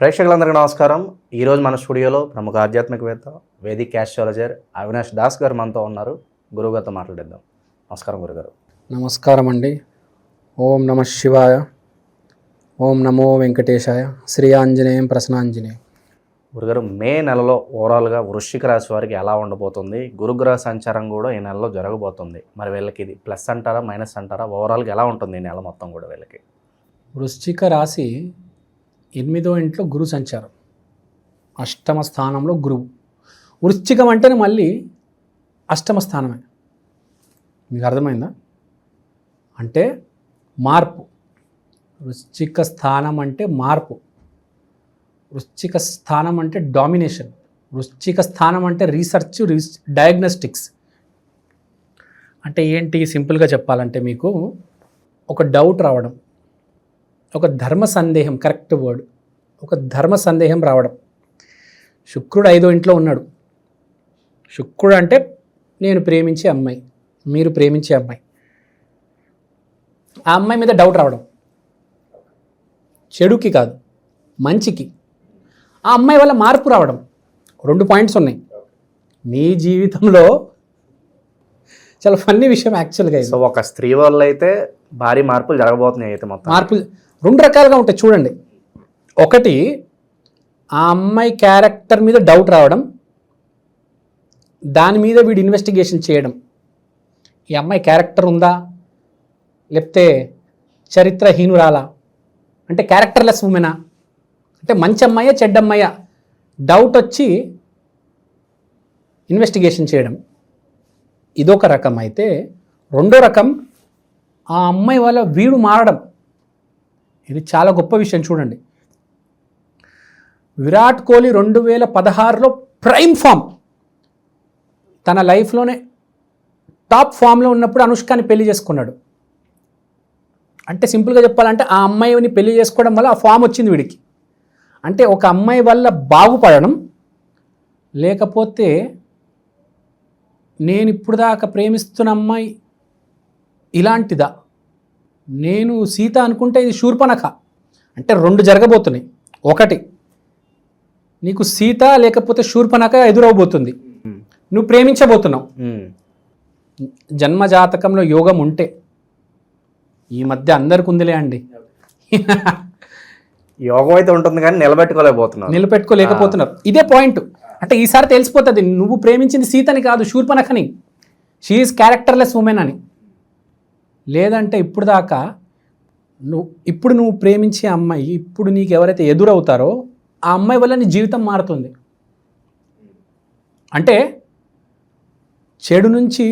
ప్రేక్షకులందరికీ నమస్కారం. ఈరోజు మన స్టూడియోలో ప్రముఖ ఆధ్యాత్మికవేత్త, వేదిక్ ఆస్ట్రాలజర్ అవినాష్ దాస్ గారు మనతో ఉన్నారు. గురువుగారితో మాట్లాడిద్దాం. నమస్కారం గురుగారు. నమస్కారం అండి. ఓం నమ శివాయ, ఓం నమో వెంకటేశాయ, శ్రీ ఆంజనేయం ప్రసన్నాంజనేయం. గురుగారు, మే నెలలో ఓవరాల్గా వృశ్చిక రాశి వారికి ఎలా ఉండబోతుంది? గురుగ్రహ సంచారం కూడా ఈ నెలలో జరగబోతుంది. మరి వీళ్ళకి ఇది ప్లస్ అంటారా, మైనస్ అంటారా? ఓవరాల్గా ఎలా ఉంటుంది ఈ నెల మొత్తం కూడా వీళ్ళకి? వృశ్చిక రాశి 8వ ఇంట్లో గురు సంచారం, 8వ స్థానంలో గురువు. వృశ్చికం అంటేనే మళ్ళీ 8వ స్థానమే. మీకు అర్థమైందా? అంటే మార్పు. వృశ్చిక స్థానం అంటే మార్పు, వృశ్చిక స్థానం అంటే డామినేషన్, వృశ్చిక స్థానం అంటే రీసెర్చ్, డయాగ్నోస్టిక్స్. అంటే ఏంటి? సింపుల్గా చెప్పాలంటే మీకు ఒక డౌట్ రావడం, ఒక ధర్మ సందేహం, కరెక్ట్ వర్డ్, ఒక ధర్మ సందేహం రావడం. శుక్రుడు 5వ ఇంట్లో ఉన్నాడు. శుక్రుడు అంటే నేను ప్రేమించే అమ్మాయి, మీరు ప్రేమించే అమ్మాయి, ఆ అమ్మాయి మీద డౌట్ రావడం. చెడుకి కాదు, మంచికి. ఆ అమ్మాయి వల్ల మార్పు రావడం. 2 పాయింట్స్ ఉన్నాయి మీ జీవితంలో. చాలా ఫన్నీ విషయం యాక్చువల్గా. సో ఒక స్త్రీ వల్ల అయితే భారీ మార్పులు జరగబోతున్నాయి. అయితే మొత్తం మార్పులు 2 రకాలుగా ఉంటాయి చూడండి. ఒకటి, ఆ అమ్మాయి క్యారెక్టర్ మీద డౌట్ రావడం, దాని మీద వీడు ఇన్వెస్టిగేషన్ చేయడం. ఈ అమ్మాయి క్యారెక్టర్ ఉందా, లేకపోతే చరిత్రహీనురాలా, అంటే క్యారెక్టర్లెస్ ఉమెనా, అంటే మంచి అమ్మాయా చెడ్డ అమ్మాయా, డౌట్ వచ్చి ఇన్వెస్టిగేషన్ చేయడం. ఇదొక రకం. అయితే 2వ రకం, ఆ అమ్మాయి వల్ల వీడు మారడం. ఇది చాలా గొప్ప విషయం చూడండి. విరాట్ కోహ్లీ 2016లో ప్రైమ్ ఫామ్, తన లైఫ్లోనే టాప్ ఫామ్లో ఉన్నప్పుడు అనుష్కని పెళ్లి చేసుకున్నాడు. అంటే సింపుల్గా చెప్పాలంటే ఆ అమ్మాయిని పెళ్లి చేసుకోవడం వల్ల ఆ ఫామ్ వచ్చింది వీడికి. అంటే ఒక అమ్మాయి వల్ల బాగుపడడం, లేకపోతే నేను ఇప్పుడు దాకా ప్రేమిస్తున్న అమ్మాయి ఇలాంటిదా, నేను సీత అనుకుంటే ఇది శూర్పణఖ. అంటే 2 జరగబోతున్నాయి. ఒకటి, నీకు సీత లేకపోతే శూర్పణఖ ఎదురవబోతుంది. నువ్వు ప్రేమించబోతున్నావు. జన్మజాతకంలో యోగం ఉంటే, ఈ మధ్య అందరికి ఉందిలే అండి, యోగం అయితే ఉంటుంది కానీ నిలబెట్టుకోలేకపోతున్నారు. ఇదే పాయింట్. అంటే ఈసారి తెలిసిపోతుంది నువ్వు ప్రేమించింది సీతని కాదు, శూర్పణఖని. షీఈస్ క్యారెక్టర్లెస్ ఉమెన్ అని. లేదంటే ఇప్పుడు దాకా ఇప్పుడు నువ్వు ప్రేమించే అమ్మాయి ఇప్పుడు నీకు ఎవరైతే ఎదురవుతారో ఆ అమ్మాయి వల్ల నీ జీవితం మారుతుంది. అంటే చెడు నుంచి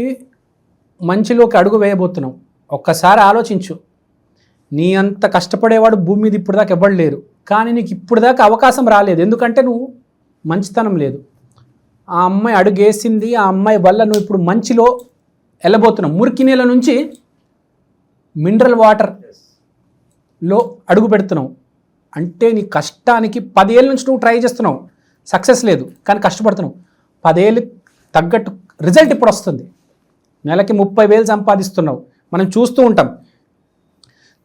మంచిలోకి అడుగు వేయబోతున్నావు. ఒక్కసారి ఆలోచించు. నీ అంత కష్టపడేవాడు భూమి మీద ఇప్పుడు దాకా ఎవ్వడు లేరు, కానీ నీకు ఇప్పుడు దాకా అవకాశం రాలేదు. ఎందుకంటే నువ్వు మంచితనం లేదు. ఆ అమ్మాయి అడుగేసింది, ఆ అమ్మాయి వల్ల నువ్వు ఇప్పుడు మంచిలో వెళ్ళబోతున్నావు. మురికి నీళ్ళ నుంచి మినరల్ వాటర్లో అడుగు పెడుతున్నావు. అంటే నీ కష్టానికి 10 ఏళ్ళ నుంచి నువ్వు ట్రై చేస్తున్నావు, సక్సెస్ లేదు, కానీ కష్టపడుతున్నావు. 10 ఏళ్ళు తగ్గట్టు రిజల్ట్ ఇప్పుడు వస్తుంది. నెలకి 30,000 సంపాదిస్తున్నావు. మనం చూస్తూ ఉంటాం.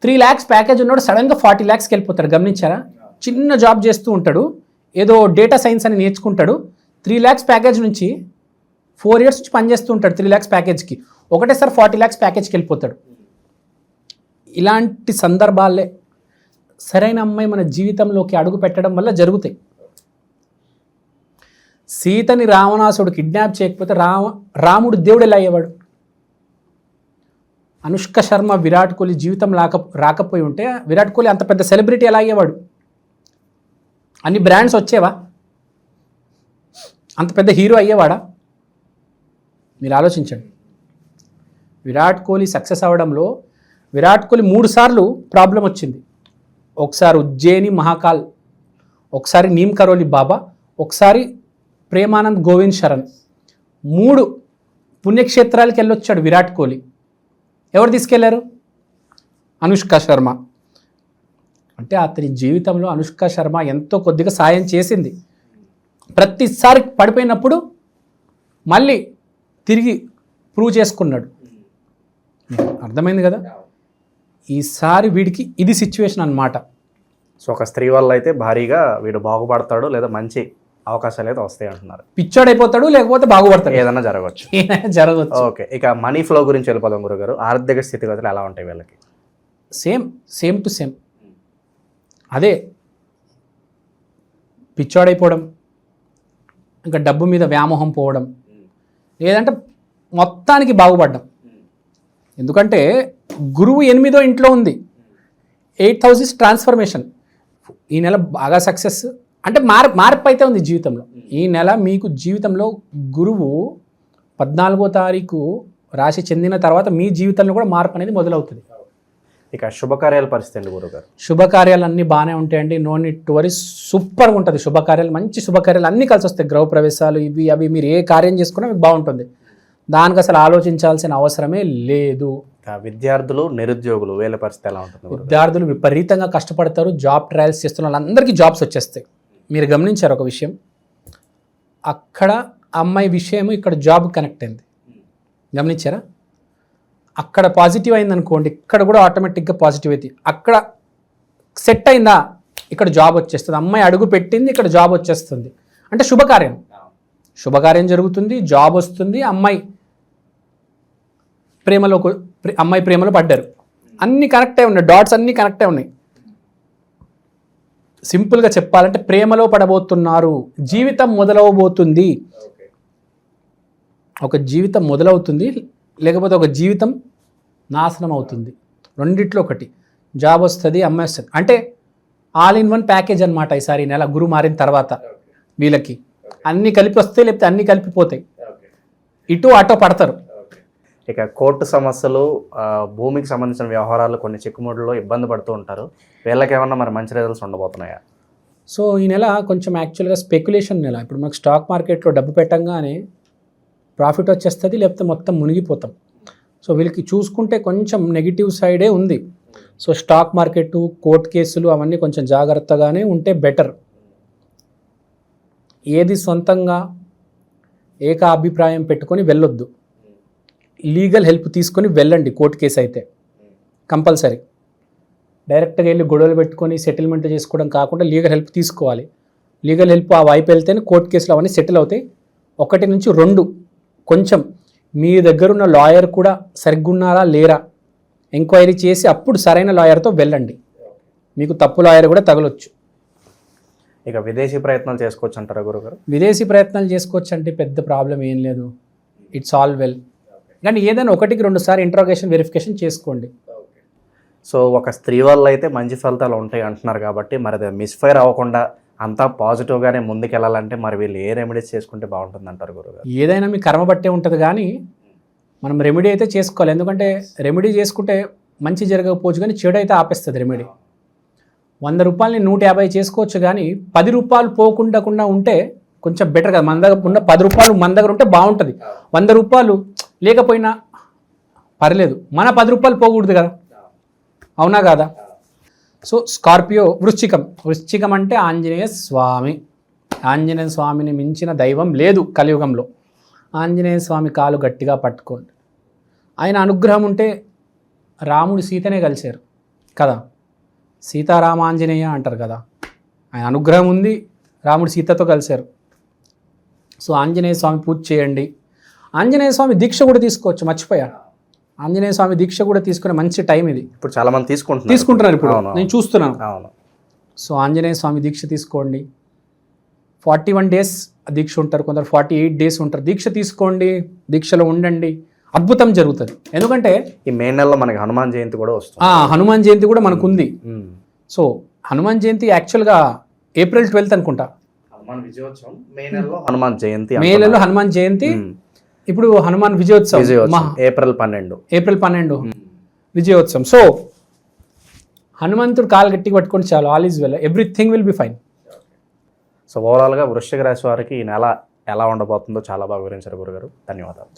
3 lakhs ప్యాకేజ్ ఉన్నాడు, సడన్గా 40 lakhsకి వెళ్ళిపోతాడు. గమనించారా? చిన్న జాబ్ చేస్తూ ఉంటాడు, ఏదో డేటా సైన్స్ అని నేర్చుకుంటాడు. 3 lakhs ప్యాకేజ్ నుంచి 4 years నుంచి పనిచేస్తూ ఉంటాడు. 3 lakhs ప్యాకేజ్కి ఒకటేసారి 40 lakhs ప్యాకేజ్కి వెళ్ళిపోతాడు. ఇలాంటి సందర్భాలే సరైన అమ్మాయి మన జీవితంలోకి అడుగు పెట్టడం వల్ల జరుగుతాయి. సీతని రావణాసుడు కిడ్నాప్ చేయకపోతే రాముడు దేవుడు ఎలా అయ్యేవాడు? అనుష్క శర్మ విరాట్ కోహ్లీ జీవితం రాకపోయి ఉంటే విరాట్ కోహ్లీ అంత పెద్ద సెలబ్రిటీ ఎలా అయ్యేవాడు? అన్ని బ్రాండ్స్ వచ్చేవా? అంత పెద్ద హీరో అయ్యేవాడా? మీరు ఆలోచించండి. విరాట్ కోహ్లీ సక్సెస్ అవ్వడంలో విరాట్ కోహ్లీ 3 సార్లు ప్రాబ్లం వచ్చింది. ఒకసారి ఉజ్జయిని మహాకాల్, ఒకసారి నీమ్ కరోలి బాబా, ఒకసారి ప్రేమానంద్ గోవింద్ శరణ్. 3 పుణ్యక్షేత్రాలకి వెళ్ళొచ్చాడు విరాట్ కోహ్లీ. ఎవరు తీసుకెళ్లారు? అనుష్క శర్మ. అంటే అతని జీవితంలో అనుష్క శర్మ ఎంతో కొద్దిగా సాయం చేసింది. ప్రతిసారి పడిపోయినప్పుడు మళ్ళీ తిరిగి ప్రూవ్ చేసుకున్నాడు. అర్థమైంది కదా? ఈసారి వీడికి ఇది సిచ్యువేషన్ అన్నమాట. సో ఒక స్త్రీ వల్ల అయితే భారీగా వీడు బాగుపడతాడు లేదా మంచి అవకాశాలు అయితే వస్తాయి అంటున్నారు. పిచ్చోడైపోతాడు, లేకపోతే బాగుపడతాడు, ఏదైనా జరగవచ్చు. జరగవచ్చు. ఓకే, ఇక మనీ ఫ్లో గురించి వెళ్ళిపోదాం గురుగారు. ఆర్థిక స్థితిగతులు ఎలా ఉంటాయి వీళ్ళకి? Same to same. అదే పిచ్చోడైపోవడం, ఇంకా డబ్బు మీద వ్యామోహం పోవడం, లేదంటే మొత్తానికి బాగుపడ్డం. ఎందుకంటే గురువు 8వ ఇంట్లో ఉంది. 8th house is transformation. ఈ నెల బాగా సక్సెస్ అంటే మార్పు అయితే ఉంది జీవితంలో. ఈ నెల మీకు జీవితంలో గురువు 14వ తారీఖు రాశి చెందిన తర్వాత మీ జీవితంలో కూడా మార్పు అనేది మొదలవుతుంది. ఇక శుభకార్యాల పరిస్థితి అండి గురుగారు? శుభకార్యాలు అన్నీ బాగానే ఉంటాయండి. No need to worry. సూపర్గా ఉంటుంది శుభకార్యాలు. మంచి శుభకార్యాలు అన్నీ కలిసి వస్తాయి. గృహప్రవేశాలు ఇవి అవి మీరు ఏ కార్యం చేసుకున్నా మీకు బాగుంటుంది. దానికి అసలు ఆలోచించాల్సిన అవసరమే లేదు. విద్యార్థులు, నిరుద్యోగులు వీళ్ళ పరిస్థితి ఎలా ఉంటుంది? విద్యార్థులు విపరీతంగా కష్టపడతారు. జాబ్ ట్రయల్స్ చేస్తున్న వాళ్ళందరికీ జాబ్స్ వచ్చేస్తాయి. మీరు గమనించారు ఒక విషయం, అక్కడ అమ్మాయి విషయం ఇక్కడ జాబ్ కనెక్ట్ అయింది. గమనించారా? అక్కడ పాజిటివ్ అయింది అనుకోండి, ఇక్కడ కూడా ఆటోమేటిక్గా పాజిటివ్ అవుతుంది. అక్కడ సెట్ అయిందా, ఇక్కడ జాబ్ వచ్చేస్తుంది. అమ్మాయి అడుగు పెట్టింది, ఇక్కడ జాబ్ వచ్చేస్తుంది. అంటే శుభకార్యం జరుగుతుంది, జాబ్ వస్తుంది. అమ్మాయి ప్రేమలో పడ్డారు. అన్నీ కనెక్ట్ అయి ఉన్నాయి, డాట్స్ అన్నీ కనెక్ట్ అయి ఉన్నాయి. సింపుల్గా చెప్పాలంటే ప్రేమలో పడబోతున్నారు. జీవితం మొదలవబోతుంది. ఒక జీవితం మొదలవుతుంది, లేకపోతే ఒక జీవితం నాశనం అవుతుంది. రెండిట్లో ఒకటి. జాబ్ వస్తుంది, అమ్మాయి వస్తుంది. అంటే ఆల్ ఇన్ వన్ ప్యాకేజ్ అనమాట. ఈసారి నెల గురు మారిన తర్వాత వీళ్ళకి అన్నీ కలిపి వస్తాయి, లేకపోతే అన్నీ కలిపిపోతాయి. ఇటు అటో పడతారు. ఇక కోర్టు సమస్యలు, భూమికి సంబంధించిన వ్యవహారాలు, కొన్ని చిక్కుముడులో ఇబ్బంది పడుతూ ఉంటారు. వీళ్ళకి ఏమన్నా మరి మంచి రిజల్ట్స్ ఉండబోతున్నాయా? సో ఈ నెల కొంచెం యాక్చువల్గా స్పెక్యులేషన్ నెల. ఇప్పుడు మనకు స్టాక్ మార్కెట్లో డబ్బు పెట్టంగానే ప్రాఫిట్ వచ్చేస్తుంది, లేకపోతే మొత్తం మునిగిపోతాం. సో వీళ్ళకి చూసుకుంటే కొంచెం నెగిటివ్ సైడే ఉంది. సో స్టాక్ మార్కెట్, కోర్టు కేసులు అవన్నీ కొంచెం జాగ్రత్తగానే ఉంటే బెటర్. ఏది సొంతంగా ఏకాభిప్రాయం పెట్టుకొని వెళ్ళొద్దు. లీగల్ హెల్ప్ తీసుకొని వెళ్ళండి. కోర్టు కేసు అయితే కంపల్సరీ. డైరెక్ట్గా వెళ్ళి గొడవలు పెట్టుకొని సెటిల్మెంట్ చేసుకోవడం కాకుండా లీగల్ హెల్ప్ తీసుకోవాలి. లీగల్ హెల్ప్ ఆ వైపు వెళ్తేనే కోర్టు కేసులు అవన్నీ సెటిల్ అవుతాయి. 1 నుంచి 2 కొంచెం మీ దగ్గర ఉన్న లాయర్ కూడా సరిగ్గా ఉన్నారా లేరా ఎంక్వైరీ చేసి అప్పుడు సరైన లాయర్తో వెళ్ళండి. మీకు తప్పు లాయర్ కూడా తగలొచ్చు. ఇక విదేశీ ప్రయత్నాలు చేసుకోవచ్చు అంటారా గురుగారు? విదేశీ ప్రయత్నాలు చేసుకోవచ్చు అంటే పెద్ద ప్రాబ్లం ఏం లేదు. It's all well. కానీ ఏదైనా 1కి 2 సార్లు ఇంట్రాగేషన్ వెరిఫికేషన్ చేసుకోండి. సో ఒక స్త్రీ వల్ల అయితే మంచి ఫలితాలు ఉంటాయి అంటున్నారు కాబట్టి మరి అది మిస్ఫైర్ అవ్వకుండా అంతా పాజిటివ్గానే ముందుకెళ్ళాలంటే మరి వీళ్ళు ఏ రెమెడీస్ చేసుకుంటే బాగుంటుంది అంటారు గురుగారు? ఏదైనా మీ కర్మ బట్టే ఉంటుంది, కానీ మనం రెమెడీ అయితే చేసుకోవాలి. ఎందుకంటే రెమెడీ చేసుకుంటే మంచి జరగకపోవచ్చు, కానీ చెడు అయితే ఆపేస్తుంది రెమెడీ. 100 రూపాయలని 150 చేసుకోవచ్చు, కానీ 10 రూపాయలు పోకుండా ఉంటే కొంచెం బెటర్ కదా. మన దగ్గర ఉన్న 10 రూపాయలు మన దగ్గర ఉంటే బాగుంటుంది. 100 రూపాయలు లేకపోయినా పర్లేదు, మన 10 రూపాయలు పోకూడదు కదా, అవునా కాదా? సో స్కార్పియో, వృశ్చికం అంటే ఆంజనేయ స్వామి. ఆంజనేయ స్వామిని మించిన దైవం లేదు కలియుగంలో. ఆంజనేయ స్వామి కాలు గట్టిగా పట్టుకోండి. ఆయన అనుగ్రహం ఉంటే రాముడు సీతనే కలిశారు కదా, సీతారామాంజనేయ అంటారు కదా. ఆయన అనుగ్రహం ఉంది, రాముడు సీతతో కలిశారు. సో ఆంజనేయ స్వామి పూజ చేయండి. ఆంజనేయ స్వామి దీక్ష కూడా తీసుకోవచ్చు, మర్చిపోయా. ఆంజనేయ స్వామి దీక్ష కూడా తీసుకునే మంచి టైం ఇది. ఇప్పుడు చాలా మంది తీసుకుంటున్నారు ఇప్పుడు నేను చూస్తున్నాను. సో ఆంజనేయ స్వామి దీక్ష తీసుకోండి. 41 డేస్ దీక్ష ఉంటారు, కొందరు 48 డేస్ ఉంటారు. దీక్ష తీసుకోండి, దీక్షలో ఉండండి, అద్భుతం జరుగుతుంది. ఎందుకంటే ఈ మే నెలలో మనకి హనుమాన్ జయంతి కూడా వస్తుంది. హనుమాన్ జయంతి కూడా మనకు ఉంది. సో హనుమాన్ జయంతి యాక్చువల్గా April 12th అనుకుంటా. మే నెలలో హనుమాన్ జయంతి. ఇప్పుడు హనుమాన్ విజయోత్సవం April 12 విజయోత్సవం. సో హనుమంతుడు కాలు గట్టిగా పట్టుకొని చాలు, all is well, everything will be fine. So ఓవరాల్గా వృశ్చిక రాశి వారికి ఈ నెల ఎలా ఉండబోతుందో చాలా బాగా వివరించారు గురుగారు. ధన్యవాదాలు.